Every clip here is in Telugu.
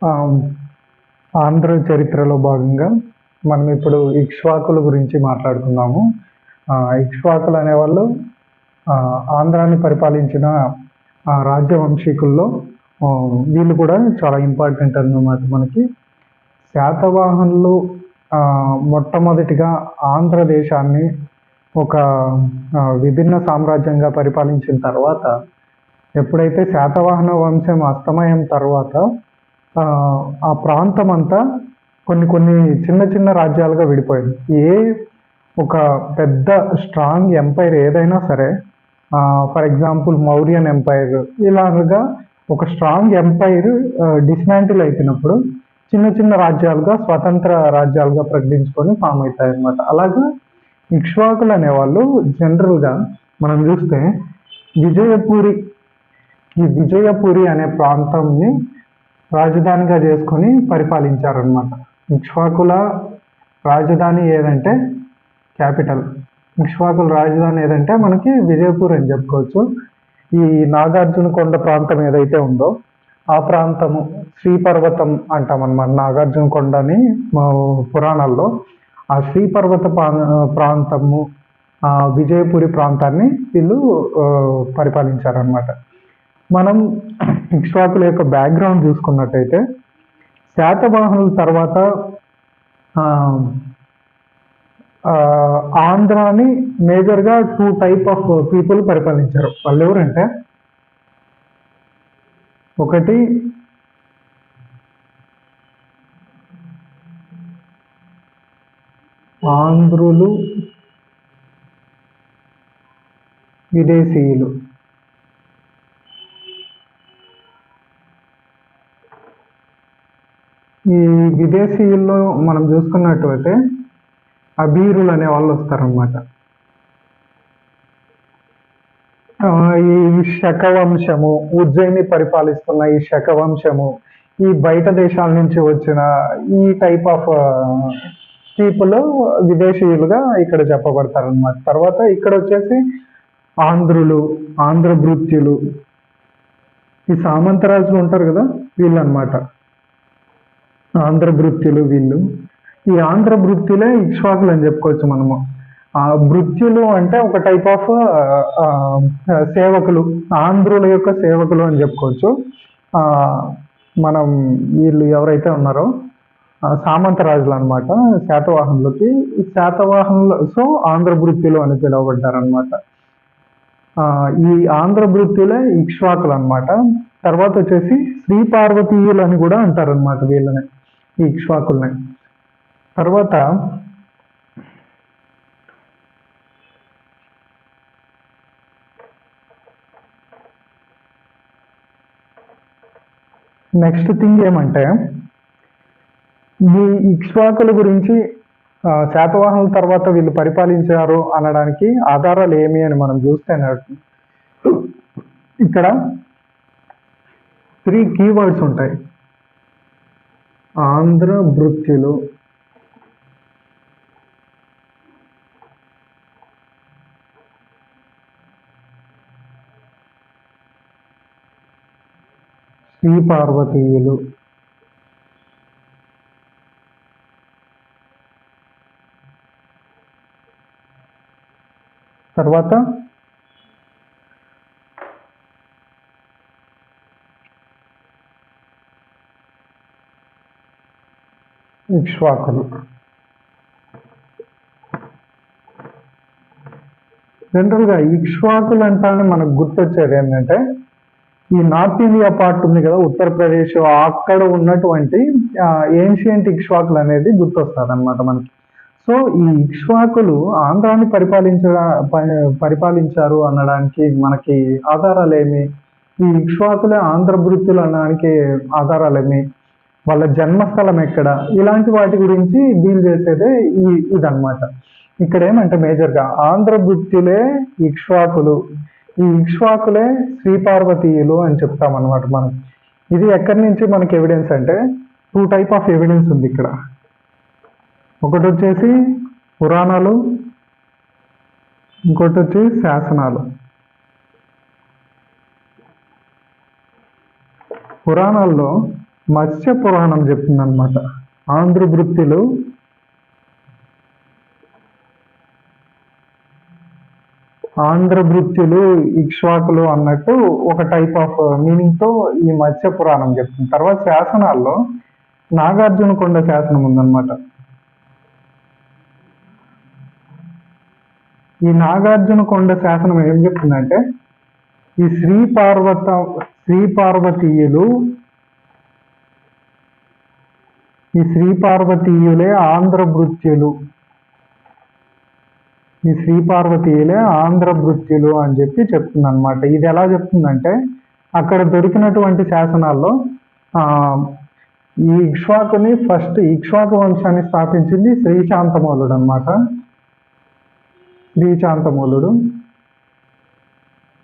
ఆ, ఆంధ్ర చరిత్రలో భాగంగా మనం ఇప్పుడు ఇక్ష్వాకుల గురించి మాట్లాడుకుందాము. ఇక్ష్వాకులు అనేవాళ్ళు ఆంధ్రాని పరిపాలించిన రాజ్యవంశీకుల్లో ఆ, వీళ్ళు కూడా చాలా ఇంపార్టెంట్ అన్నమాట మనకి. శాతవాహనులు ఆ, మొట్టమొదటిగా ఆంధ్రదేశాన్ని ఒక విభిన్న సామ్రాజ్యంగా పరిపాలించిన తర్వాత, ఎప్పుడైతే శాతవాహన వంశం అస్తమయం తర్వాత ఆ ఆ ప్రాంతం అంతా కొన్ని కొన్ని చిన్న చిన్న రాజ్యాలుగా విడిపోయింది. ఒక పెద్ద స్ట్రాంగ్ ఎంపైర్ ఏదైనా సరే, ఫర్ ఎగ్జాంపుల్ మౌర్యన్ ఎంపైర్, ఇలాగా ఒక స్ట్రాంగ్ ఎంపైర్ డిస్మాంటిల్ అయిపోయినప్పుడు చిన్న చిన్న రాజ్యాలుగా, స్వతంత్ర రాజ్యాలుగా ప్రకటించుకొని ఫామ్ అవుతాయి అన్నమాట. అలాగా ఇక్ష్వాకులు అనేవాళ్ళు జనరల్గా మనం చూస్తే విజయపూరి విజయపురి అనే ప్రాంతంని రాజధానిగా చేసుకొని పరిపాలించారనమాట. ఇక్ష్వాకుల రాజధాని ఏదంటే, క్యాపిటల్, ఇక్ష్వాకుల రాజధాని ఏదంటే మనకి విజయపూర్ అని చెప్పుకోవచ్చు. ఈ నాగార్జున కొండ ప్రాంతం ఏదైతే ఉందో ఆ ప్రాంతము శ్రీపర్వతం అంటాం అనమాట. నాగార్జున కొండని మా పురాణాల్లో ఆ శ్రీపర్వత ప్రాంతము, విజయపురి ప్రాంతాన్ని వీళ్ళు పరిపాలించారనమాట. మనం ఇక్ష్వాకుల యొక్క బ్యాక్గ్రౌండ్ చూసుకున్నట్టయితే, శాతవాహనుల తర్వాత ఆంధ్రాని మేజర్గా 2 టైప్ ఆఫ్ పీపుల్ పరిపాలించారు. వాళ్ళు ఎవరంటే, ఒకటి ఆంధ్రులు, విదేశీయులు. ఈ విదేశీయుల్లో మనం చూసుకున్నట్టయితే అబీరులు అనే వాళ్ళు వస్తారనమాట. ఈ శకవంశము, ఉజ్జయిని పరిపాలిస్తున్న ఈ శకవంశము, ఈ బయట దేశాల నుంచి వచ్చిన ఈ టైప్ ఆఫ్ పీపుల్ విదేశీయులుగా ఇక్కడ చెప్పబడతారనమాట. తర్వాత ఇక్కడ వచ్చేసి ఆంధ్రులు, ఆంధ్రభృత్యులు, ఈ సామంతరాజులు ఉంటారు కదా, వీళ్ళు అనమాట ఆంధ్రభృత్యులు. వీళ్ళు ఈ ఆంధ్రభృత్యులే ఇక్ష్వాకులు అని చెప్పుకోవచ్చు మనము. భృత్యులు అంటే ఒక టైప్ ఆఫ్ సేవకులు, ఆంధ్రుల యొక్క సేవకులు అని చెప్పుకోవచ్చు. మనం వీళ్ళు ఎవరైతే ఉన్నారో సామంతరాజులు అనమాట శాతవాహనులకి. శాతవాహనులు సో ఆంధ్రభృత్యులు అని పిలువబడ్డారు అనమాట. ఈ ఆంధ్రభృత్యులే ఇక్ష్వాకులు అనమాట. తర్వాత వచ్చేసి శ్రీ పార్వతీయులు అని కూడా అంటారు అనమాట వీళ్ళని, ఈ ఇక్ష్వాకుల్ని. తర్వాత నెక్స్ట్ థింగ్ ఏమంటే, ఈ ఇక్ష్వాకుల గురించి శాతవాహనుల తర్వాత వీళ్ళు పరిపాలించారు అనడానికి ఆధారాలు ఏమి అని మనం చూస్తే, ఇక్కడ 3 కీవర్డ్స్ ఉంటాయి. ఆంధ్రభృత్యులు, శ్రీ పార్వతీయులు, తర్వాత ఇక్ష్వాకులు. జనరల్గా ఇక్ష్వాకులు అంటానే మనకు గుర్తొచ్చేది ఏంటంటే, ఈ నార్త్ ఇండియా పార్ట్ ఉంది కదా, ఉత్తరప్రదేశ్, అక్కడ ఉన్నటువంటి ఏన్షియంట్ ఇక్ష్వాకులు అనేది గుర్తొస్తుంది అనమాట మనకి. సో ఈ ఇక్ష్వాకులు ఆంధ్రాని పరిపాలించారు అనడానికి మనకి ఆధారాలు ఏమి? ఈ ఇక్ష్వాకులే ఆంధ్రభృత్యులు అనడానికి ఆధారాలు ఏమి? వాళ్ళ జన్మస్థలం ఎక్కడ? ఇలాంటి వాటి గురించి డీల్ చేసేదే ఇదనమాట. ఇక్కడ ఏమంటే మేజర్గా ఆంధ్రభృత్యులే ఇక్ష్వాకులు, ఈ ఇక్ష్వాకులే శ్రీపార్వతీయులు అని చెప్తాం అనమాట మనం. ఇది ఎక్కడి నుంచి మనకి ఎవిడెన్స్ అంటే, 2 టైప్ ఆఫ్ ఎవిడెన్స్ ఉంది ఇక్కడ. ఒకటి వచ్చేసి పురాణాలు, ఇంకోటి వచ్చి శాసనాలు. పురాణాల్లో మత్స్య పురాణం చెప్తుంది అనమాట. ఆంధ్రభృత్యులు ఇక్ష్వాకులు అన్నట్టు ఒక టైప్ ఆఫ్ మీనింగ్ తో ఈ మత్స్య పురాణం చెప్తుంది. తర్వాత శాసనాల్లో నాగార్జున కొండ శాసనం ఉందన్నమాట. ఈ నాగార్జున కొండ శాసనం ఏం చెప్తుందంటే, ఈ శ్రీ పార్వతీయులే ఆంధ్రభృత్యులు అని చెప్తుంది అనమాట. ఇది ఎలా చెప్తుందంటే, అక్కడ దొరికినటువంటి శాసనాల్లో ఈ ఇక్ష్వాకు వంశాన్ని స్థాపించింది శ్రీశాంతమూలుడు అనమాట.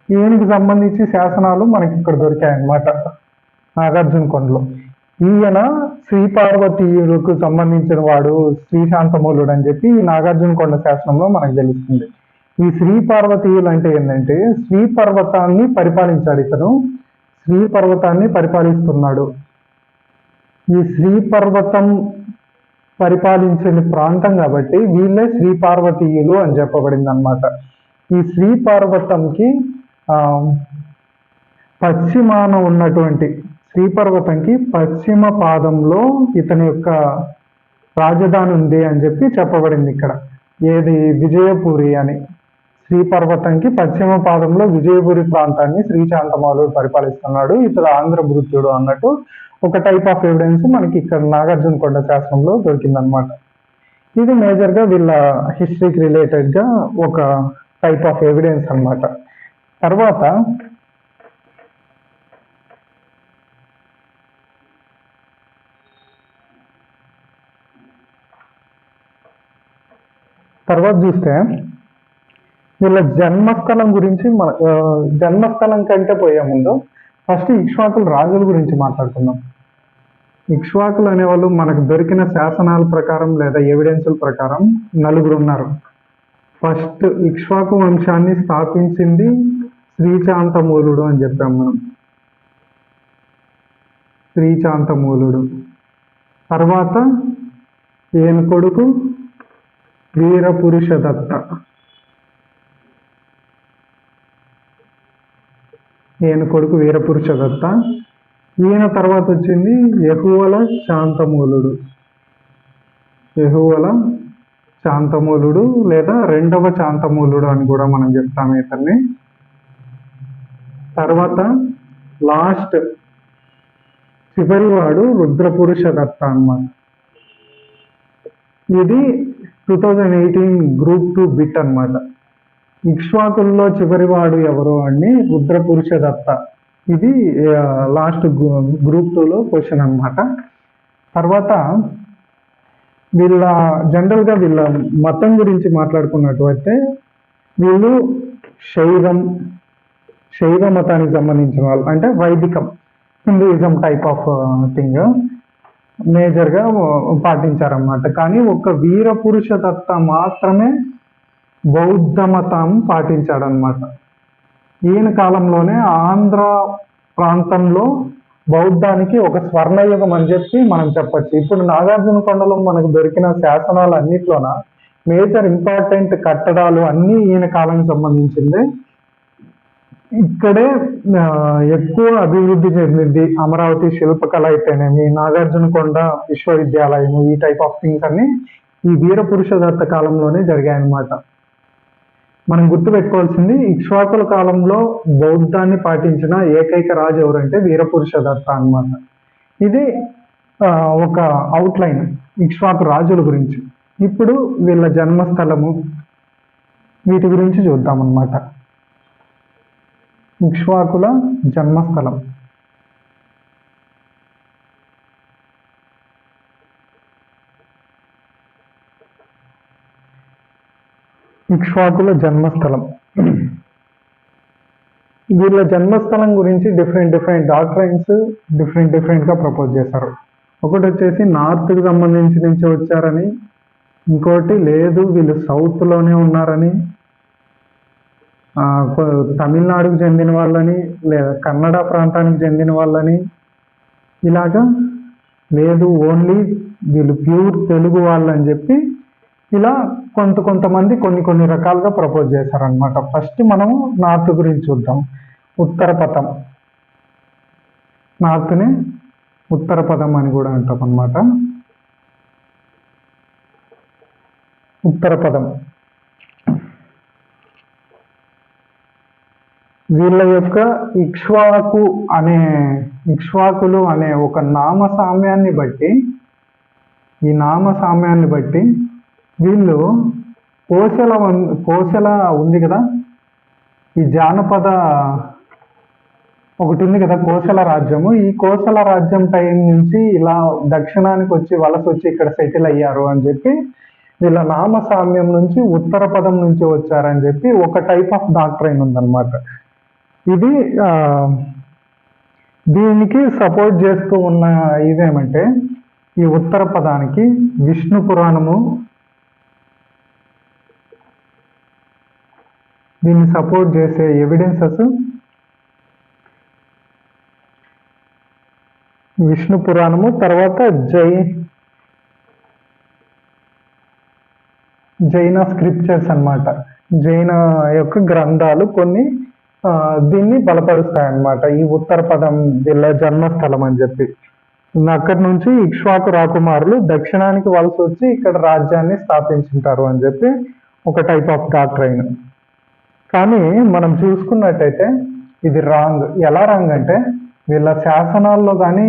ఈయనకి సంబంధించి శాసనాలు మనకి ఇక్కడ దొరికాయి అన్నమాట నాగార్జున కొండలో. ఈయన శ్రీ పార్వతీయులకు సంబంధించిన వాడు శ్రీశాంతమూలుడు అని చెప్పి ఈ నాగార్జున కొండ శాసనంలో మనకు తెలుస్తుంది. ఈ శ్రీ పార్వతీయులు అంటే ఏంటంటే, శ్రీ పర్వతాన్ని పరిపాలించాడు ఇతను. శ్రీ పర్వతాన్ని పరిపాలిస్తున్నాడు. ఈ శ్రీ పర్వతం పరిపాలించిన ప్రాంతం కాబట్టి వీళ్ళే శ్రీ పార్వతీయులు అని చెప్పబడింది అనమాట. ఈ శ్రీ పర్వతంకి పశ్చిమాన ఉన్నటువంటి శ్రీపర్వతంకి పశ్చిమ పాదంలో ఇతని యొక్క రాజధాని ఉంది అని చెప్పబడింది ఇక్కడ. ఏది? విజయపురి అని. శ్రీపర్వతంకి పశ్చిమ పాదంలో విజయపురి ప్రాంతాన్ని శ్రీశాంతమూలుడు పరిపాలిస్తున్నాడు. ఇతడు ఆంధ్రభృత్యుడు అన్నట్టు ఒక టైప్ ఆఫ్ ఎవిడెన్స్ మనకి ఇక్కడ నాగార్జున కొండ శాసనంలో దొరికిందనమాట. ఇది మేజర్ గా వీళ్ళ హిస్టరీకి రిలేటెడ్ గా ఒక టైప్ ఆఫ్ ఎవిడెన్స్ అన్నమాట. తర్వాత చూస్తే వీళ్ళ జన్మస్థలం గురించి జన్మస్థలం కంటే పోయే ముందు ఫస్ట్ ఇక్ష్వాకుల రాజుల గురించి మాట్లాడుకుందాం. ఇక్ష్వాకులు అనేవాళ్ళు మనకు దొరికిన శాసనాల ప్రకారం లేదా ఎవిడెన్సుల ప్రకారం 4 ఉన్నారు. ఫస్ట్ ఇక్ష్వాకు వంశాన్ని స్థాపించింది శ్రీశాంతమూలుడు అని చెప్పాం మనం. శ్రీశాంతమూలుడు. తర్వాత ఈయన కొడుకు వీరపురుషదత్త. ఈయన తర్వాత వచ్చింది యహువల శాంతమూలుడు లేదా 2వ శాంతమూలుడు అని కూడా మనం చెప్తాము ఇతన్ని. తర్వాత లాస్ట్ చివరివాడు రుద్రపురుషదత్త అన్నమాట. ఇది 2018 Group 2 బిట్ అన్నమాట. ఇక్ష్వాకుల్లో చివరివాడు ఎవరు అని రుద్రపురుషదత్త. ఇది లాస్ట్ Group 2లో క్వశ్చన్ అన్నమాట. తర్వాత జనరల్ గా వీళ్ళ మతం గురించి మాట్లాడుకున్నట్లయితే వీళ్ళు శైవ మతానికి సంబంధించిన వాళ్ళు, అంటే వైదికం, Hinduism type of thing major గా పాటించారన్నమాట. కానీ ఒక వీరపురుషదత్త మాత్రమే బౌద్ధ మతం పాటించాడనమాట. ఈయన కాలంలోనే ఆంధ్ర ప్రాంతంలో బౌద్ధానికి ఒక స్వర్ణయుగం అని మనం చెప్పచ్చు. ఇప్పుడు నాగార్జున కొండలో మనకు దొరికిన శాసనాలు అన్నిట్లోన మేజర్ ఇంపార్టెంట్ కట్టడాలు అన్ని ఈయన కాలానికి సంబంధించింది. ఇక్కడే ఎక్కువ అభివృద్ధి చెందింది. అమరావతి శిల్పకళ అయితేనేమి, నాగార్జున కొండ విశ్వవిద్యాలయం, ఈ టైప్ ఆఫ్ థింగ్స్ అన్ని ఈ వీరపురుషదత్త కాలంలోనే జరిగాయన్నమాట. మనం గుర్తుపెట్టుకోవాల్సింది, ఇక్ష్వాకుల కాలంలో బౌద్ధాన్ని పాటించిన ఏకైక రాజు ఎవరంటే వీరపురుషదత్త అన్నమాట. ఇది ఒక అవుట్లైన్ ఇక్ష్వాకు రాజుల గురించి. ఇప్పుడు వీళ్ళ జన్మస్థలము వీటి గురించి చూద్దామన్నమాట. ఇక్ష్వాకుల జన్మస్థలం. ఇక్ష్వాకుల జన్మస్థలం. వీళ్ళ జన్మస్థలం గురించి డిఫరెంట్ డాక్ట్రైన్స్ డిఫరెంట్ గా ప్రపోజ్ చేశారు. ఒకటి వచ్చేసి నార్త్ కి సంబంధించి నుంచి వచ్చారని, ఇంకోటి లేదు వీళ్ళు సౌత్ లోనే ఉన్నారని, తమిళనాడుకు చెందిన వాళ్ళని లేదా కన్నడ ప్రాంతానికి చెందిన వాళ్ళని, ఇలాగా లేదు ఓన్లీ వీళ్ళు ప్యూర్ తెలుగు వాళ్ళు అని చెప్పి ఇలా కొంతమంది కొన్ని రకాలుగా ప్రపోజ్ చేశారనమాట. ఫస్ట్ మనము నార్త్ గురించి చూద్దాం. ఉత్తరపథం, నార్త్ని ఉత్తరపథం అని కూడా అంటాం అనమాట. ఉత్తరపథం వీళ్ళ యొక్క ఇక్ష్వాకులు అనే ఒక నామసామ్యాన్ని బట్టి, ఈ నామసామ్యాన్ని బట్టి వీళ్ళు కోశల ఉంది కదా, ఈ జానపద ఒకటి ఉంది కదా కోశల రాజ్యము. ఈ కోశల రాజ్యం టైం నుంచి ఇలా దక్షిణానికి వచ్చి వలస వచ్చి ఇక్కడ సెటిల్ అయ్యారు అని చెప్పి వీళ్ళ నామసామ్యం నుంచి ఉత్తర పదం నుంచి వచ్చారని చెప్పి ఒక టైప్ ఆఫ్ డాక్ట్రైన్ ఉందన్నమాట. ఇది దీనికి సపోర్ట్ చేస్తూ ఉన్న ఇదేమంటే ఈ ఉత్తర పదానికి విష్ణు పురాణము దీన్ని సపోర్ట్ చేసే ఎవిడెన్సెస్ విష్ణు పురాణము, తర్వాత జైన స్క్రిప్చర్స్ అన్నమాట. జైన యొక్క గ్రంథాలు కొన్ని దీన్ని బలపరుస్తాయన్నమాట. ఈ ఉత్తర పదం వీళ్ళ జన్మస్థలం అని చెప్పి అక్కడి నుంచి ఇక్ష్వాకు రాకుమారులు దక్షిణానికి వలస వచ్చి ఇక్కడ రాజ్యాన్ని స్థాపించుంటారు అని చెప్పి ఒక టైప్ ఆఫ్ డాక్ట్రైన్. కానీ మనం చూసుకున్నట్టయితే ఇది రాంగ్. ఎలా రాంగ్ అంటే వీళ్ళ శాసనాల్లో కానీ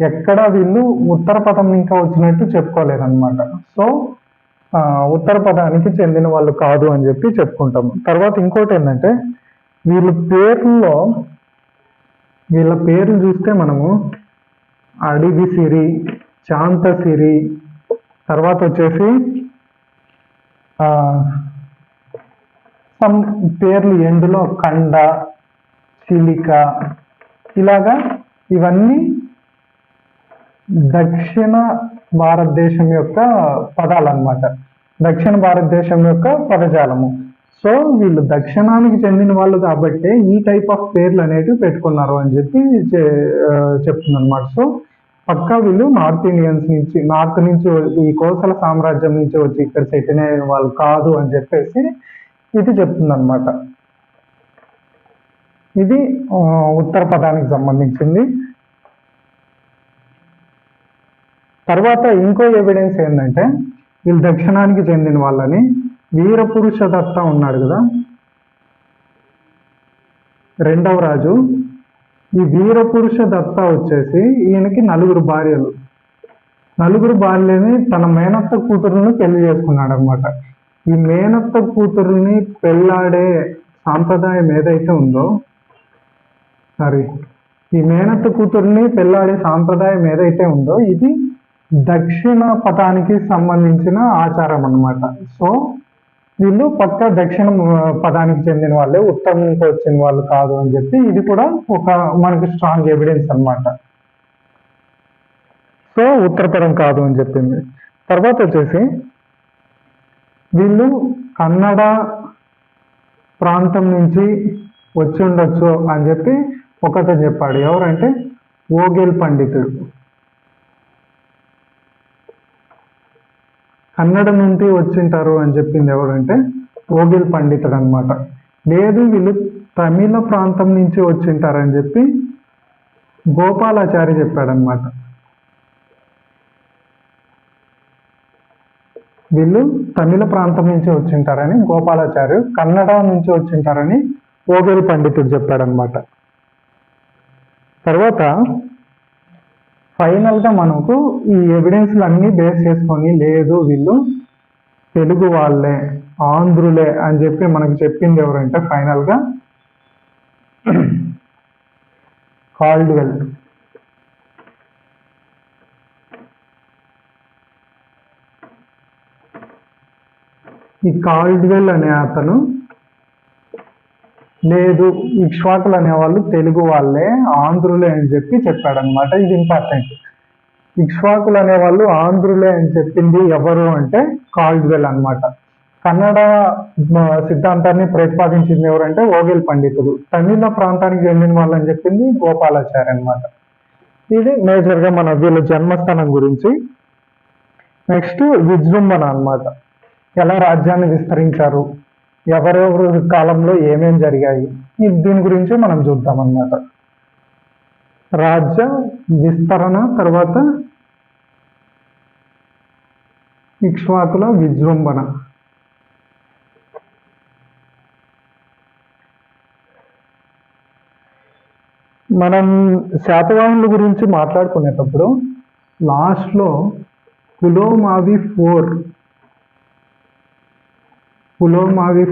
ఎక్కడా వీళ్ళు ఉత్తర పదం ఇంకా వచ్చినట్టు చెప్పుకోలేదన్నమాట. సో ఉత్తర పదానికి చెందిన వాళ్ళు కాదు అని చెప్పి చెప్పుకుంటాము. తర్వాత ఇంకోటి ఏంటంటే వీళ్ళ పేర్లు చూస్తే మనము అడిగిసిరి, శాంతసిరి, తర్వాత వచ్చేసి సమ్ పేర్లు ఎండులో కండ, చిలిక, ఇలాగా ఇవన్నీ దక్షిణ భారతదేశం యొక్క పదాలు అన్నమాట. దక్షిణ భారతదేశం యొక్క పదజాలము. సో వీళ్ళు దక్షిణానికి చెందిన వాళ్ళు కాబట్టి ఈ టైప్ ఆఫ్ పేర్లు అనేవి పెట్టుకున్నారు అని చెప్పి చెప్తుంది అనమాట. సో పక్కా వీళ్ళు నార్త్ నుంచి ఈ కోసల సామ్రాజ్యం నుంచి వచ్చి ఇక్కడ సెటిల్ అయిన వాళ్ళు కాదు అని చెప్పేసి ఇది చెప్తుంది అనమాట. ఇది ఉత్తర పదానికి సంబంధించింది. తర్వాత ఇంకో ఎవిడెన్స్ ఏంటంటే వీళ్ళు దక్షిణానికి చెందిన వాళ్ళని వీరపురుష దత్త ఉన్నాడు కదా, రెండవ రాజు. ఈ వీరపురుష దత్త వచ్చేసి ఈయనకి నలుగురు భార్యలని తన మేనత్త కూతురుని పెళ్లి చేసుకున్నాడు అనమాట. ఈ మేనత్త కూతురుని పెళ్ళాడే సాంప్రదాయం ఏదైతే ఉందో ఇది దక్షిణ పదానికి సంబంధించిన ఆచారం అన్నమాట. సో వీళ్ళు పక్క దక్షిణ పదానికి చెందిన వాళ్ళే, ఉత్తరంకి వచ్చిన వాళ్ళు కాదు అని చెప్పి ఇది కూడా ఒక మనకి స్ట్రాంగ్ ఎవిడెన్స్ అన్నమాట. సో ఉత్తర పదం కాదు అని చెప్పింది. తర్వాత వచ్చేసి వీళ్ళు కన్నడ ప్రాంతం నుంచి వచ్చి ఉండొచ్చు అని చెప్పి ఒకతను చెప్పాడు. ఎవరంటే ఓగెల్ పండితుడు. కన్నడ నుండి వచ్చింటారు అని చెప్పింది ఎవరంటే ఓగెల్ పండితుడు అనమాట. లేదు వీళ్ళు తమిళ ప్రాంతం నుంచి వచ్చింటారని చెప్పి గోపాలాచారి చెప్పాడనమాట. వీళ్ళు తమిళ ప్రాంతం నుంచి వచ్చింటారని గోపాలాచార్య, కన్నడ నుంచి వచ్చింటారని ఓగెల్ పండితుడు చెప్పాడనమాట. తర్వాత ఫైనల్గా మనకు ఈ ఎవిడెన్స్లు అన్నీ బేస్ చేసుకొని లేదు వీళ్ళు తెలుగు వాళ్ళే, ఆంధ్రులే అని చెప్పి మనకు చెప్పింది ఎవరంటే ఫైనల్గా కాల్డ్వెల్. ఈ కాల్డ్వెల్ అనే అతను లేదు ఇక్ష్వాకులు అనేవాళ్ళు తెలుగు వాళ్ళే, ఆంధ్రులే అని చెప్పి చెప్పాడనమాట. ఇది ఇంపార్టెంట్. ఇక్ష్వాకులు అనేవాళ్ళు ఆంధ్రులే అని చెప్పింది ఎవరు అంటే కాల్డ్వెల్ అనమాట. కన్నడ సిద్ధాంతాన్ని ప్రతిపాదించింది ఎవరంటే ఓగెల్ పండితుడు. తమిళ ప్రాంతానికి చెందిన వాళ్ళని చెప్పింది గోపాలాచారి అనమాట. ఇది మేజర్గా మన వీళ్ళ జన్మస్థానం గురించి. నెక్స్ట్ విజృంభణ అన్నమాట. ఎలా రాజ్యాన్ని విస్తరించారు, ఎవరెవరు కాలంలో ఏమేం జరిగాయి, దీని గురించి మనం చూద్దాం అన్నమాట. రాజ్య విస్తరణ తర్వాత ఇక్ష్వాకుల విజృంభణ. మనం శాతవాహనుల గురించి మాట్లాడుకునేటప్పుడు లాస్ట్లో పులోమావి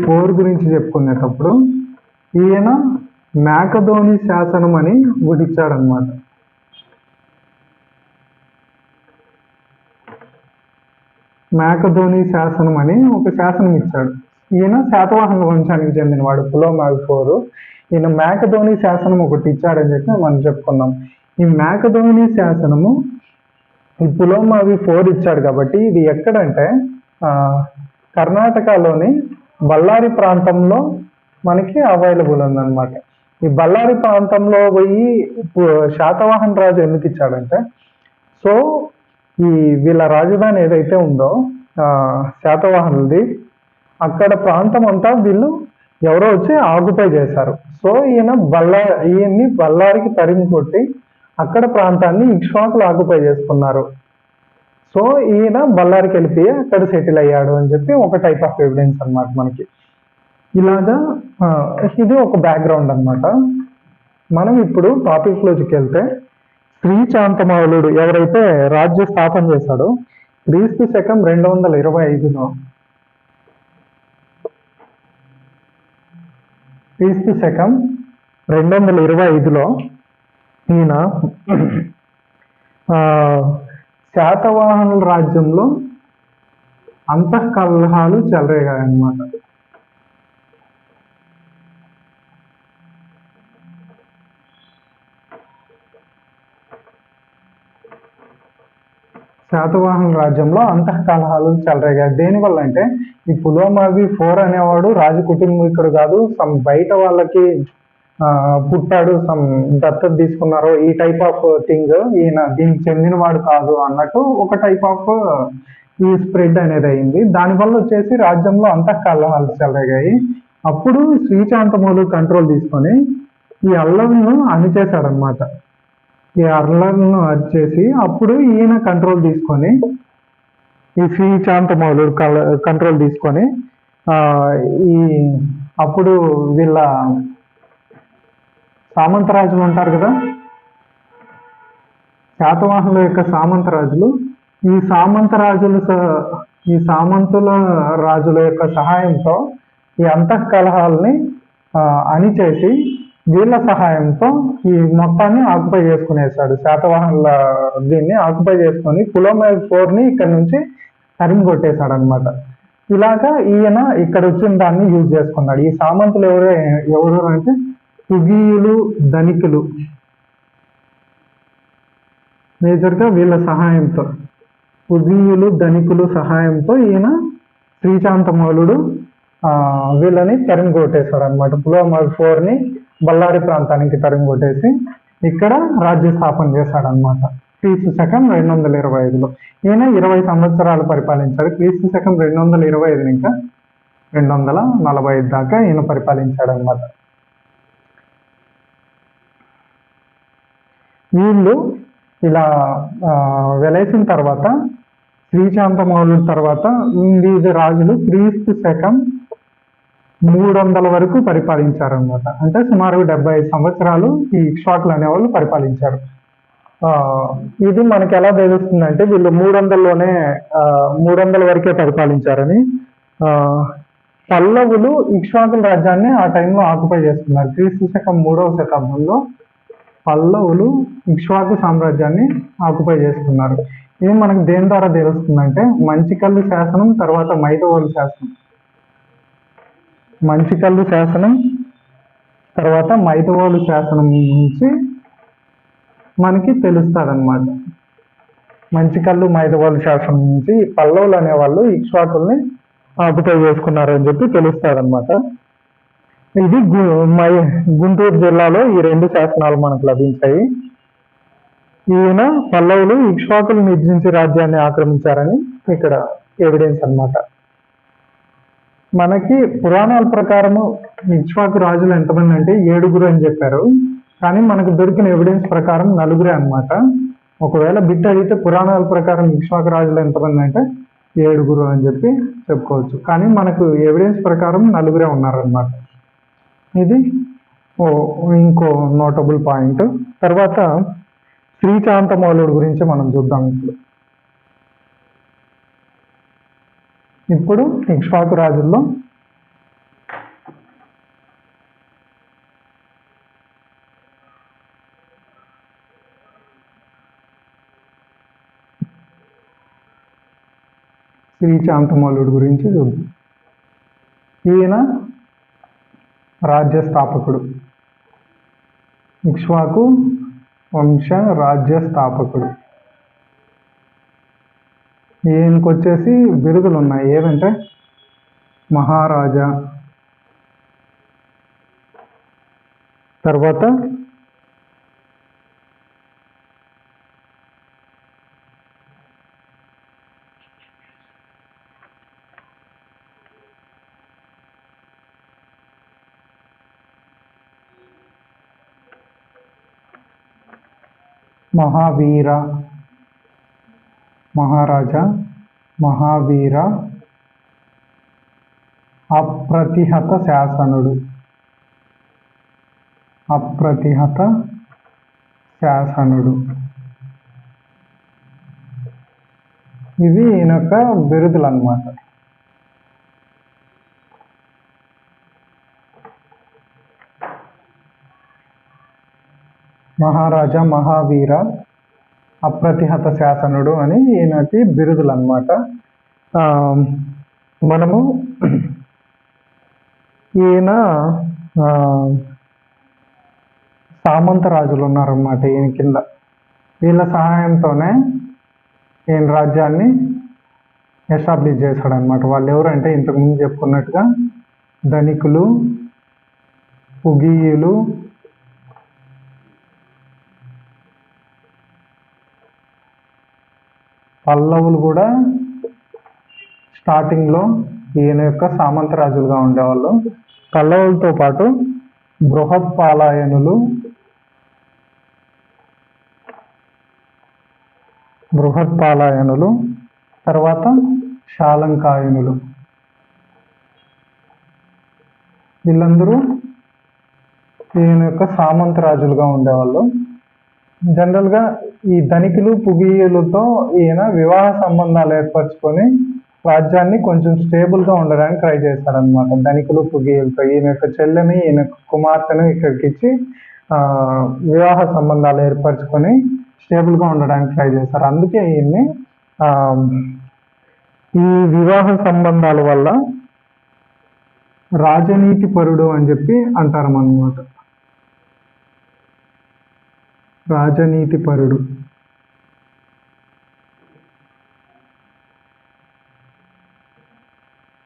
ఫోర్ గురించి చెప్పుకునేటప్పుడు ఈయన మేకధోని శాసనం అని ఒకటి ఇచ్చాడనమాట. మేకధోని శాసనం అని ఒక శాసనం ఇచ్చాడు. ఈయన శాతవాహనుల వంశానికి చెందినవాడు పులోమావి ఫోర్. ఈయన మేకధోని శాసనం ఒకటి ఇచ్చాడని చెప్పి మనం చెప్పుకున్నాం. ఈ మేకధోని శాసనము ఈ పులోమావి ఫోర్ ఇచ్చాడు కాబట్టి ఇది ఎక్కడంటే కర్ణాటకలోని బళ్ళారి ప్రాంతంలో మనకి అవైలబుల్ ఉందన్నమాట. ఈ బళ్ళారి ప్రాంతంలో పోయి శాతవాహన రాజు ఎందుకు ఇచ్చాడంటే, సో ఈ వీళ్ళ రాజధాని ఏదైతే ఉందో శాతవాహనులది, అక్కడ ప్రాంతం అంతా వీళ్ళు ఎవరో వచ్చి ఆక్యుపై చేశారు. సో ఈయన్ని బళ్ళారికి తరిమి కొట్టి అక్కడ ప్రాంతాన్ని ఇక్ష్వాకులు ఆక్యుపై చేసుకున్నారు. సో ఈయన బళ్ళారికి వెళ్ళిపోయి అక్కడ సెటిల్ అయ్యాడు అని చెప్పి ఒక టైప్ ఆఫ్ ఎవిడెన్స్ అన్నమాట మనకి. ఇలాగా ఇది ఒక బ్యాక్గ్రౌండ్ అన్నమాట. మనం ఇప్పుడు టాపిక్లోకి వెళ్తే, శ్రీశాంతమౌళుడు ఎవరైతే రాజ్య స్థాపన చేశాడో క్రీస్తు శకం 225లో ఈయన శాతవాహనుల రాజ్యంలో అంతఃకలహాలు చెలరేగాయన్నమాట. శాతవాహన రాజ్యంలో అంతఃకలహాలు చెలరేగాయి. దేనివల్ల అంటే, ఈ పులోమావి ఫోర్ అనేవాడు రాజ కుటుంబీకుడు కాదు, సమ్ బయట వాళ్ళకి పుట్టాడు, సమ్ దత్తత తీసుకున్నారు, ఈ టైప్ ఆఫ్ థింగ్, ఈయన దీనికి చెందినవాడు కాదు అన్నట్టు ఒక టైప్ ఆఫ్ ఈ స్ప్రెడ్ అనేది అయింది. దానివల్ల వచ్చేసి రాజ్యంలో అంతఃకలహాలు చెలరేగాయి. అప్పుడు శ్రీశాంతమౌళి కంట్రోల్ తీసుకొని ఈ అల్లర్లను అణిచేశాడనమాట. ఈ అల్లర్లను అరిచేసి అప్పుడు ఈయన కంట్రోల్ తీసుకొని, ఈ శ్రీశాంతమౌళుడు కంట్రోల్ తీసుకొని ఈ అప్పుడు వీళ్ళ సామంతరాజులు ఉంటారు కదా, శాతవాహనుల యొక్క సామంతరాజులు, ఈ సామంతుల రాజుల యొక్క సహాయంతో ఈ అంతఃకలహాలని అణిచేసి వీళ్ళ సహాయంతో ఈ మొత్తాన్ని ఆక్యుపై చేసుకునేసాడు. శాతవాహనుల దీన్ని ఆక్యుపై చేసుకొని పులోమావి ఫోర్ని ఇక్కడ నుంచి తరిమి కొట్టేశాడు అనమాట. ఇలాగా ఈయన ఇక్కడ వచ్చిన దాన్ని యూజ్ చేసుకున్నాడు. ఈ సామంతులు ఎవరు అంటే పుగీయులు, ధనికులు, మేజర్గా వీళ్ళ సహాయంతో, పుగీయులు ధనికులు సహాయంతో ఈయన శ్రీశాంతమౌళుడు వీళ్ళని తరిమి కొట్టేశాడు అనమాట. పులోమావి ఫోర్ని బళ్ళారి ప్రాంతానికి తరిమి కొట్టేసి ఇక్కడ రాజ్య స్థాపన చేశాడనమాట. క్రీస్తు శకం 225లో ఈయన 20 సంవత్సరాలు పరిపాలించాడు. క్రీస్తు శకం 225 ఇంకా 245 దాకా ఈయన పరిపాలించాడు అనమాట. వీళ్ళు ఇలా వెలేసిన తర్వాత శ్రీశాంతమౌళుడి తర్వాత వీరి రాజులు క్రీస్తు శకం 300 వరకు పరిపాలించారనమాట. అంటే సుమారు 75 సంవత్సరాలు ఈ ఇక్ష్వాకులు అనేవాళ్ళు పరిపాలించారు. ఇది మనకి ఎలా తెలుస్తుందంటే వీళ్ళు 300 వరకే పరిపాలించారని. పల్లవులు ఇక్ష్వాకుల రాజ్యాన్ని ఆ టైంలో ఆక్యుపై చేస్తున్నారు. క్రీస్తు శకం 3వ శతాబ్దంలో పల్లవులు ఇక్ష్వాకు సామ్రాజ్యాన్ని ఆక్యుపై చేసుకున్నారు. ఇది మనకు దేని ద్వారా తెలుస్తుందంటే, మంచికల్లు శాసనం తర్వాత మైదవోలు శాసనం, మంచికల్లు శాసనం తర్వాత మైదవోలు శాసనం నుంచి మనకి తెలుస్తుంది అనమాట. మంచికల్లు, మైదవోలు శాసనం నుంచి పల్లవులు అనేవాళ్ళు ఇక్ష్వాకుల్ని ఆక్యుపై చేసుకున్నారు అని చెప్పి తెలుస్తుంది అనమాట. ఇది గుంటూరు జిల్లాలో ఈ 2 శాసనాలు మనకు లభించాయి. ఈయన పల్లవులు ఇక్ష్వాకులు నిర్జించి రాజ్యాన్ని ఆక్రమించారని ఇక్కడ ఎవిడెన్స్ అన్నమాట. మనకి పురాణాల ప్రకారము ఇక్ష్వాకు రాజులు ఎంతమంది అంటే 7 అని చెప్పారు. కానీ మనకు దొరికిన ఎవిడెన్స్ ప్రకారం 4 అన్నమాట. ఒకవేళ బిట్ అడిగితే పురాణాల ప్రకారం ఇక్ష్వాకు రాజులు ఎంతమంది అంటే 7 అని చెప్పి చెప్పుకోవచ్చు. కానీ మనకు ఎవిడెన్స్ ప్రకారం 4 ఉన్నారన్నమాట. ఇది ఇంకో నోటబుల్ పాయింట్. తర్వాత శ్రీశాంతమౌళుడు గురించి మనం చూద్దాం. ఇప్పుడు ఇక్ష్వాకు రాజుల్లో శ్రీశాంతమౌళుడు గురించి చూద్దాం. ఈయన రాజ్య స్థాపకుడు, ఇక్ష్వాకు వంశ రాజ్య స్థాపకుడు. ఈయనకు వచ్చేసి బిరుదులు ఉన్నాయి. ఏదంటే మహారాజా, తర్వాత మహావీర, మహారాజా, మహావీర, అప్రతిహత శాసనుడు, అప్రతిహత శాసనుడు. ఇవి ఈయన యొక్క బిరుదులు అన్నమాట. మహారాజా, మహావీర, అప్రతిహత శాసనుడు అని ఈయనకి బిరుదులు అన్నమాట. మనము ఈయన సామంత రాజులు ఉన్నారన్నమాట ఈయన కింద. వీళ్ళ సహాయంతోనే ఈయన రాజ్యాన్ని ఎస్టాబ్లిష్ చేశాడనమాట. వాళ్ళు ఎవరంటే ఇంతకుముందు చెప్పుకున్నట్టుగా ధనికులు, పుగీయులు, పల్లవులు కూడా స్టార్టింగ్లో ఈయన యొక్క సామంత రాజులుగా ఉండేవాళ్ళు. పల్లవులతో పాటు బృహత్పాలాయనులు, తర్వాత శాలంకాయనులు, వీళ్ళందరూ ఈయన యొక్క సామంత రాజులుగా ఉండేవాళ్ళు. జనరల్గా ఈ ధనికులు, పుగీయులతో ఈయన వివాహ సంబంధాలు ఏర్పరచుకొని రాజ్యాన్ని కొంచెం స్టేబుల్గా ఉండడానికి ట్రై చేశారనమాట. ధనికులు, పుగీయులతో ఈయన యొక్క చెల్లెని, ఈయన కుమార్తెను ఇక్కడికి ఇచ్చి వివాహ సంబంధాలు ఏర్పరచుకొని స్టేబుల్గా ఉండడానికి ట్రై చేశారు. అందుకే ఈయన్ని ఈ వివాహ సంబంధాల వల్ల రాజనీతి పరుడు అని చెప్పి అంటారన్నమాట. రాజనీతి పరుడు,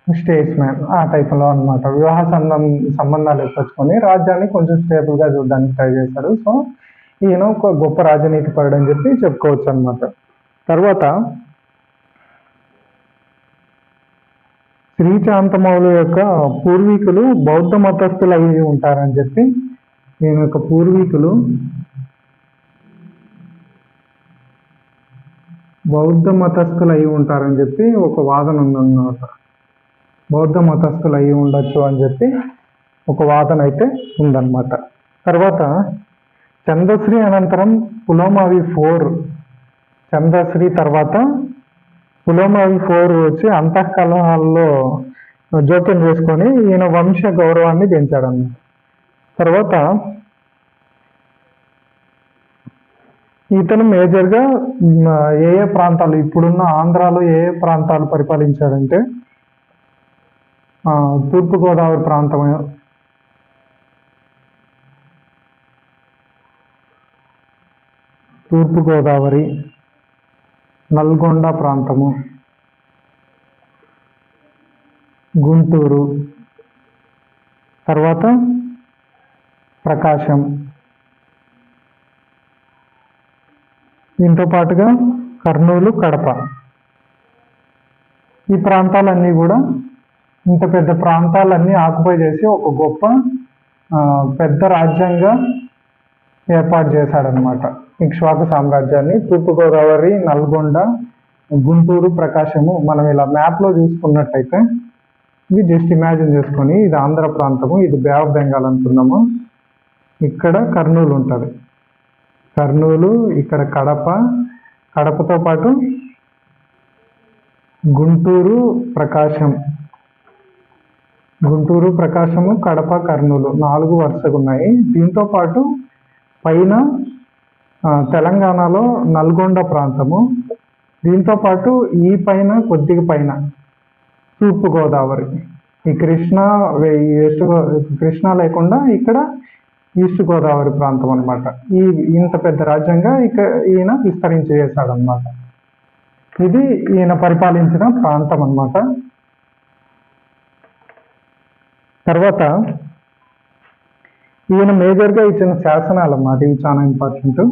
స్టేట్స్మెన్ ఆ టైప్లో అనమాట. వివాహ సంబంధాలు ఏర్పరచుకొని రాజ్యాన్ని కొంచెం స్టేబుల్గా చూడడానికి ట్రై చేశారు. సో ఈయన ఒక గొప్ప రాజనీతి పరుడు అని చెప్పి చెప్పుకోవచ్చు అనమాట. తర్వాత శ్రీశాంతమౌళి యొక్క పూర్వీకులు బౌద్ధ మతస్థులు అయి ఉంటారని చెప్పి, ఈయన యొక్క పూర్వీకులు బౌద్ధ మతస్థులు అయి ఉంటారని చెప్పి ఒక వాదన ఉందన్నమాట. బౌద్ధ మతస్థులు అయి ఉండొచ్చు అని చెప్పి ఒక వాదన అయితే ఉందన్నమాట. తర్వాత చంద్రశ్రీ అనంతరం పులోమావి 4, చంద్రశ్రీ తర్వాత పులోమావి 4 వచ్చి అంతఃకలహాల్లో జోక్యం చేసుకొని ఈయన వంశ గౌరవాన్ని పెంచాడన్నమాట. తర్వాత ఇతను మేజర్గా ఏ ప్రాంతాలు, ఇప్పుడున్న ఆంధ్రాలో ఏ ప్రాంతాలు పరిపాలించాడంటే తూర్పుగోదావరి ప్రాంతం, తూర్పుగోదావరి, నల్గొండ ప్రాంతము, గుంటూరు, తర్వాత ప్రకాశం, దీంతో పాటుగా కర్నూలు, కడప ఈ ప్రాంతాలన్నీ కూడా ఇంత పెద్ద ప్రాంతాలన్నీ ఆక్యుపై చేసి ఒక గొప్ప పెద్ద రాజ్యంగా ఏర్పాటు చేశాడనమాట ఇక్ష్వాకు సామ్రాజ్యాన్ని. తూర్పుగోదావరి, నల్గొండ, గుంటూరు, ప్రకాశము మనం ఇలా మ్యాప్లో చూసుకున్నట్టయితే ఇది జస్ట్ ఇమాజిన్ చేసుకొని ఇది ఆంధ్ర ప్రాంతము, ఇది బే ఆఫ్ బెంగాల్ అనుకున్నాము. ఇక్కడ కర్నూలు ఉంటుంది, కర్నూలు, ఇక్కడ కడప, కడపతో పాటు గుంటూరు, ప్రకాశం, గుంటూరు, ప్రకాశము, కడప, కర్నూలు 4 వరుసగా ఉన్నాయి. దీంతో పాటు పైన తెలంగాణలో నల్గొండ ప్రాంతము, దీంతో పాటు ఈ పైన కొద్దిగా పైన తూర్పుగోదావరి, ఈ కృష్ణా లేకుండా ఇక్కడ ఈస్ట్ గోదావరి ప్రాంతం అనమాట. ఇంత పెద్ద రాజ్యంగా ఈయన విస్తరించి చేశాడనమాట. ఇది ఈయన పరిపాలించిన ప్రాంతం అన్నమాట. తర్వాత ఈయన మేజర్గా ఇచ్చిన శాసనాలు అన్నమాట, ఇవి చాలా ఇంపార్టెంట్.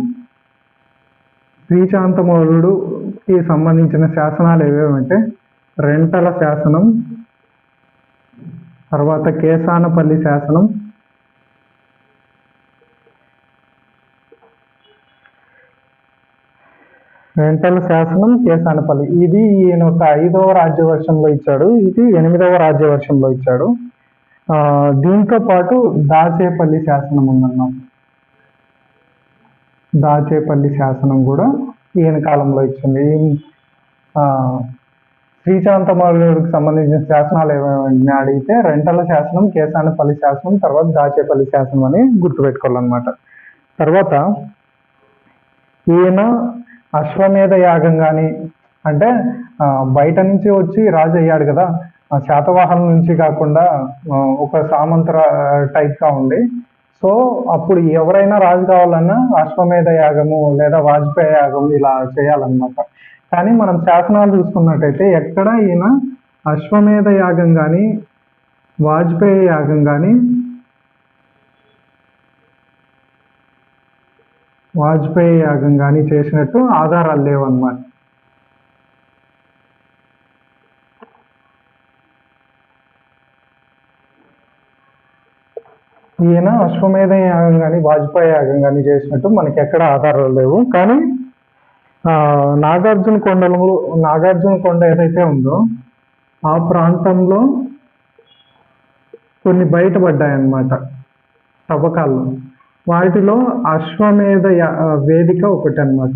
శ్రీశాంతమౌళుడుకి సంబంధించిన శాసనాలు ఏవేమంటే రెంటల శాసనం, తర్వాత కేసానపల్లి శాసనం, రెంటల శాసనం, కేసానపల్లి. ఇది ఈయన ఒక 5వ రాజ్యవర్షంలో ఇచ్చాడు, ఇది 8వ రాజ్యవర్షంలో ఇచ్చాడు. దీంతో పాటు దాచేపల్లి శాసనం ఉందన్నమాట. దాచేపల్లి శాసనం కూడా ఈయన కాలంలో ఇచ్చింది. శ్రీశాంతమౌళుడికి సంబంధించిన శాసనాలు ఏమైనా అడిగితే రెంటల శాసనం, కేసానపల్లి శాసనం, తర్వాత దాచేపల్లి శాసనం అని గుర్తుపెట్టుకోవాలన్నమాట. తర్వాత ఈయన అశ్వమేధ యాగం కానీ, అంటే బయట నుంచి వచ్చి రాజు అయ్యాడు కదా, శాతవాహనం నుంచి కాకుండా ఒక సామంత టైప్గా ఉండి, సో అప్పుడు ఎవరైనా రాజు కావాలన్నా అశ్వమేధ యాగము లేదా వాజ్పేయి యాగం ఇలా చేయాలన్నమాట. కానీ మనం శాసనాలు చూసుకున్నట్టయితే ఎక్కడ ఈయన అశ్వమేధ యాగం కానీ వాజ్పేయి యాగం కానీ చేసినట్టు ఆధారాలు లేవన్నమాట. ఈయన అశ్వమేధ యాగం కానీ వాజ్పేయి యాగం కానీ చేసినట్టు మనకి ఎక్కడ ఆధారాలు లేవు. కానీ నాగార్జున కొండ ఏదైతే ఉందో ఆ ప్రాంతంలో కొన్ని బయటపడ్డాయన్నమాట తవ్వకాల్లో. వాటిలో అశ్వమేధ వేదిక ఒకటి అన్నమాట.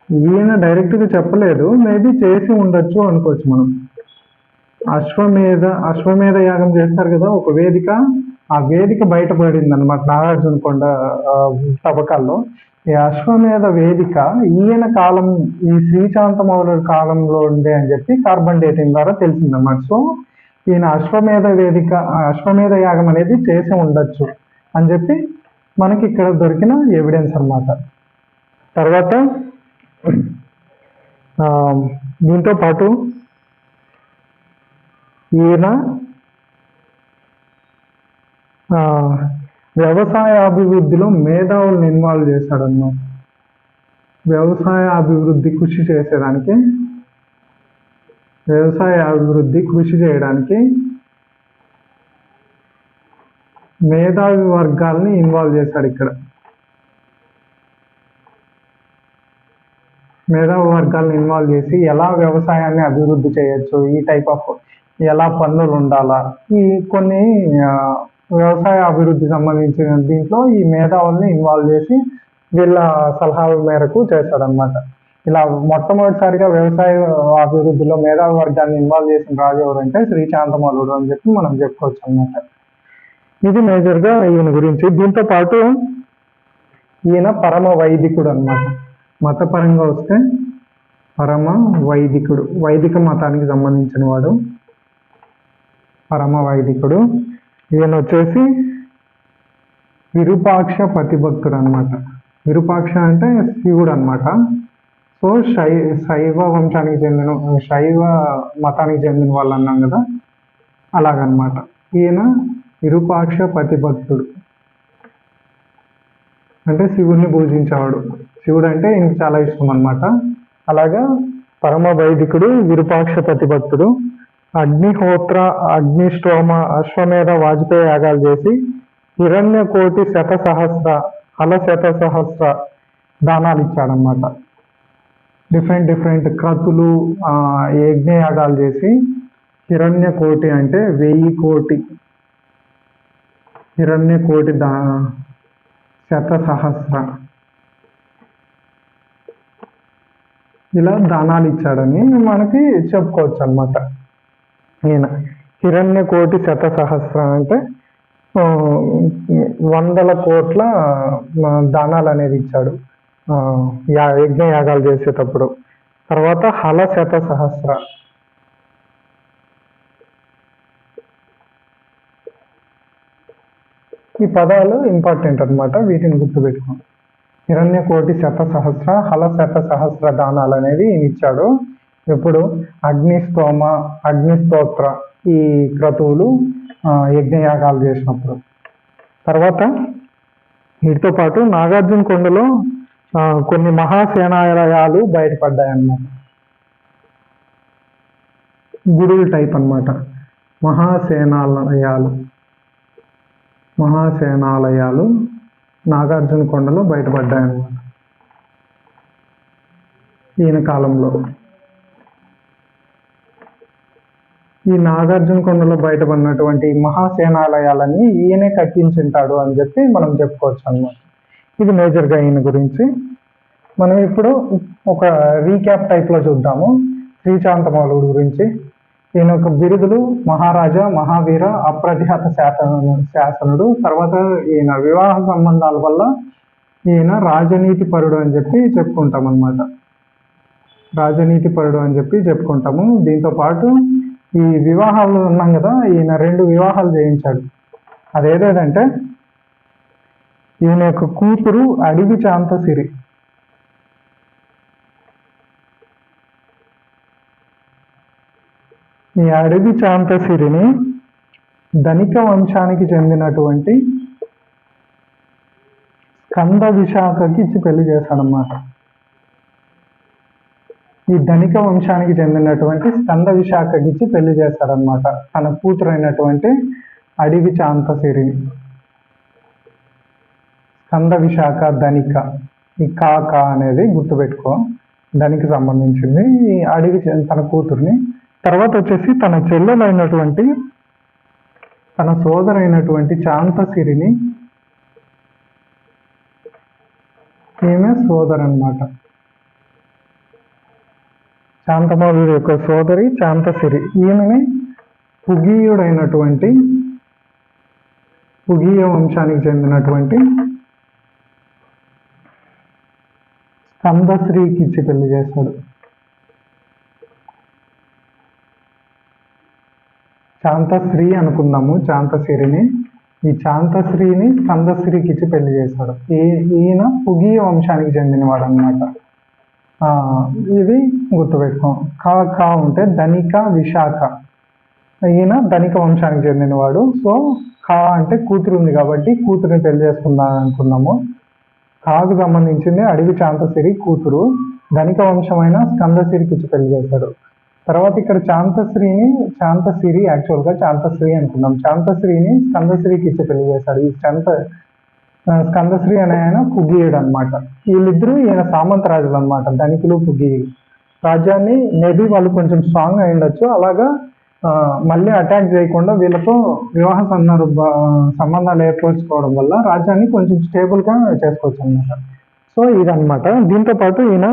ఈయన డైరెక్ట్గా చెప్పలేదు, మేబీ చేసి ఉండొచ్చు అనుకోవచ్చు మనం. అశ్వమేధ యాగం చేస్తారు కదా ఒక వేదిక, ఆ వేదిక బయటపడింది అనమాట నాగార్జున కొండ తవ్వకాల్లో. ఈ అశ్వమేధ వేదిక ఈయన కాలం, ఈ శ్రీశాంతమౌళుడి కాలంలో ఉండే అని చెప్పి కార్బన్ డేటింగ్ ద్వారా తెలిసిందన్నమాట. సో ఈయన అశ్వమేధ యాగం అనేది చేసి ఉండొచ్చు అని చెప్పి మనకి ఇక్కడ దొరికిన ఎవిడెన్స్ అన్నమాట. తర్వాత దీంతో పాటు ఈయన వ్యవసాయ అభివృద్ధిలో మేధావులను ఇన్వాల్వ్ చేశాడన్నమాట. వ్యవసాయ అభివృద్ధి కృషి చేయడానికి మేధావి వర్గాల్ని ఇన్వాల్వ్ చేశాడు. ఇక్కడ మేధావి వర్గాలను ఇన్వాల్వ్ చేసి ఎలా వ్యవసాయాన్ని అభివృద్ధి చేయొచ్చు, ఈ టైప్ ఆఫ్ ఎలా పన్నులు ఉండాలా, ఈ కొన్ని వ్యవసాయ అభివృద్ధి సంబంధించిన దీంట్లో ఈ మేధావుల్ని ఇన్వాల్వ్ చేసి వీళ్ళ సలహాల మేరకు చేశాడనమాట. ఇలా మొట్టమొదటిసారిగా వ్యవసాయ అభివృద్ధిలో మేధావి వర్గాన్ని ఇన్వాల్వ్ చేసిన రాజు ఎవరంటే శ్రీశాంతమౌళుడు అని చెప్పి మనం చెప్పుకోవచ్చు అనమాట. ఇది మేజర్గా ఈయన గురించి. దీంతో పాటు ఈయన పరమ వైదికుడు అనమాట. మతపరంగా వస్తే పరమ వైదికుడు, వైదిక మతానికి సంబంధించిన వాడు పరమ వైదికుడు. ఈయన వచ్చేసి విరూపాక్ష ప్రతిభక్తుడు అనమాట. విరూపాక్ష అంటే శివుడు అనమాట. సో శైవ మతానికి చెందిన వాళ్ళు అన్నాం కదా, అలాగనమాట. ఈయన విరూపాక్ష ప్రతిభక్తుడు అంటే శివుణ్ణి పూజించేవాడు, శివుడు అంటే ఈయనకి చాలా ఇష్టం అన్నమాట. అలాగా పరమ వైదికుడు, విరూపాక్షపతి భక్తుడు, అగ్నిహోత్ర, అగ్నిష్టోమ, అశ్వమేధ, వాజపేయి యాగాలు చేసి హిరణ్యకోటి శతసహస్ర, శతసహస్ర దానాలు ఇచ్చాడనమాట. డిఫరెంట్ క్రతులు, యజ్ఞయాగాలు చేసి హిరణ్యకోటి అంటే 1000 కోటి, హిరణ్యకోటి శతసహస్ర ఇలా దానాలు ఇచ్చాడని మనకి చెప్పుకోవచ్చు అనమాట. ఈయన హిరణ్యకోటి శతసహస్ర అంటే 100 కోట్ల దానాలు అనేది ఇచ్చాడు యజ్ఞయాగాలు చేసేటప్పుడు. తర్వాత శతసహస్ర, ఈ పదాలు ఇంపార్టెంట్ అనమాట, వీటిని గుర్తుపెట్టుకోండి. హిరణ్యకోటి శతసహస్ర, శతసహస్ర దానాలు అనేవి ఈయన ఇచ్చాడు. ఎప్పుడు అగ్నిస్తోమ, అగ్నిస్తోత్ర ఈ క్రతువులు యజ్ఞయాగాలు చేసినప్పుడు. తర్వాత వీటితో పాటు నాగార్జున కొండలో కొన్ని మహాసేనాలయాలు బయటపడ్డాయన్నమాట. గుడుల టైప్ అన్నమాట. మహాసేనాలయాలు నాగార్జున కొండలో బయటపడ్డాయన్నమాట ఈయన కాలంలో. ఈ నాగార్జున కొండలో బయటపడినటువంటి మహాసేనాలయాలన్నీ ఈయనే కట్టించుంటాడు అని చెప్పి మనం చెప్పుకోవచ్చు అన్నమాట. ఇది మేజర్గా ఈయన గురించి. మనం ఇప్పుడు ఒక రీక్యాప్ టైప్లో చూద్దాము శ్రీశాంతమౌళుడు గురించి. ఈయన ఒక బిరుదులు మహారాజా, మహావీర, అప్రతిహత శాసనుడు. తర్వాత ఈయన వివాహ సంబంధాల వల్ల ఈయన రాజనీతి పరుడు అని చెప్పి చెప్పుకుంటాం అన్నమాట. చెప్పుకుంటాము. దీంతో పాటు ఈ వివాహాలు ఉన్నాం కదా, ఈయన 2 వివాహాలు చేయించాడు. అదేదంటే ఈయన యొక్క కూతురు అడివి చాంతసిరి. ఈ అడవి చాంతసిరిని ధనిక వంశానికి చెందినటువంటి స్కంద విశాఖకి ఇచ్చి పెళ్లి చేశాడనమాట. ఈ ధనిక వంశానికి చెందినటువంటి స్కంద విశాఖకి ఇచ్చి పెళ్లి చేశాడనమాట తన కూతురైనటువంటి అడవి చాంతసిరిని. స్కంద విశాఖ, ధనిక, ఈ కాక అనేది గుర్తుపెట్టుకో, ధనికి సంబంధించింది. ఈ అడవి తన కూతుర్ని. తర్వాత వచ్చేసి తన చెల్లెలైనటువంటి, తన సోదరైనటువంటి చాంతసిరిని, ఈమె సోదరన్నమాట. శాంతమౌళుడి యొక్క సోదరి చాంతసిరి. ఈమెని పుగీయ వంశానికి చెందినటువంటి స్కందశ్రీకి ఇచ్చి పెళ్లి చేశాడు. చాంతశ్రీ అనుకుందాము చాంతసిరిని. ఈ చాంతశ్రీని స్కందశ్రీకి ఇచ్చి పెళ్లి చేశాడు. ఈయన పుగీయ వంశానికి చెందినవాడు అనమాట. ఇది గుర్తుపెట్టుకో. కా ఉంటే ధనిక విశాఖ, ఈయన ధనిక వంశానికి చెందినవాడు. సో కా అంటే కూతురు ఉంది కాబట్టి కూతురుని పెళ్లి చేసుకుందాం అనుకున్నాము. కాకు సంబంధించింది అడవి చాంతసిరి కూతురు, ధనిక వంశమైన స్కందసిరికి ఇచ్చి పెళ్లి చేశాడు. తర్వాత ఇక్కడ చాంతసిరి యాక్చువల్గా చాంతశ్రీ అనుకున్నాం. చాంతశ్రీని స్కందశ్రీకి ఇచ్చి పెళ్లి చేశాడు. ఈ స్కందశ్రీ అనే ఆయన పుగీయుడు అనమాట. వీళ్ళిద్దరూ ఈయన సామంతరాజులు అనమాట, ధనికులు, పుగీయులు. రాజ్యాన్ని మేబీ వాళ్ళు కొంచెం స్ట్రాంగ్ అయి ఉండొచ్చు. అలాగా మళ్ళీ అటాక్ చేయకుండా వీళ్ళతో వివాహ సంబంధాలు ఏర్పరచుకోవడం వల్ల రాజ్యాన్ని కొంచెం స్టేబుల్గా చేసుకోవచ్చు అనమాట. సో ఇదనమాట. దీంతో పాటు ఈయన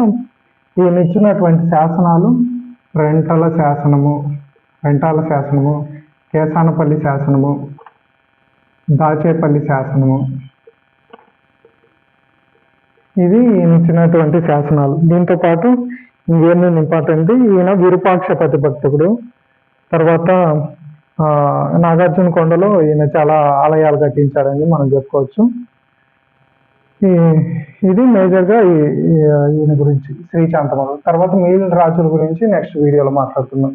ఇచ్చినటువంటి శాసనాలు రెంటాల శాసనము, కేసానపల్లి శాసనము, దాచేపల్లి శాసనము, ఇవి ఈయన ఇచ్చినటువంటి శాసనాలు. దీంతో పాటు ఇంకేమైనా ఇంపార్టెంట్, ఈయన విరూపాక్షపతి భక్తుడు. తర్వాత నాగార్జున కొండలో ఈయన చాలా ఆలయాలు కట్టించాడని మనం చెప్పుకోవచ్చు. ఇది మేజర్గా ఈయన గురించి శ్రీశాంతమౌళి. తర్వాత మిగిలిన రాజుల గురించి నెక్స్ట్ వీడియోలో మాట్లాడుతున్నాం.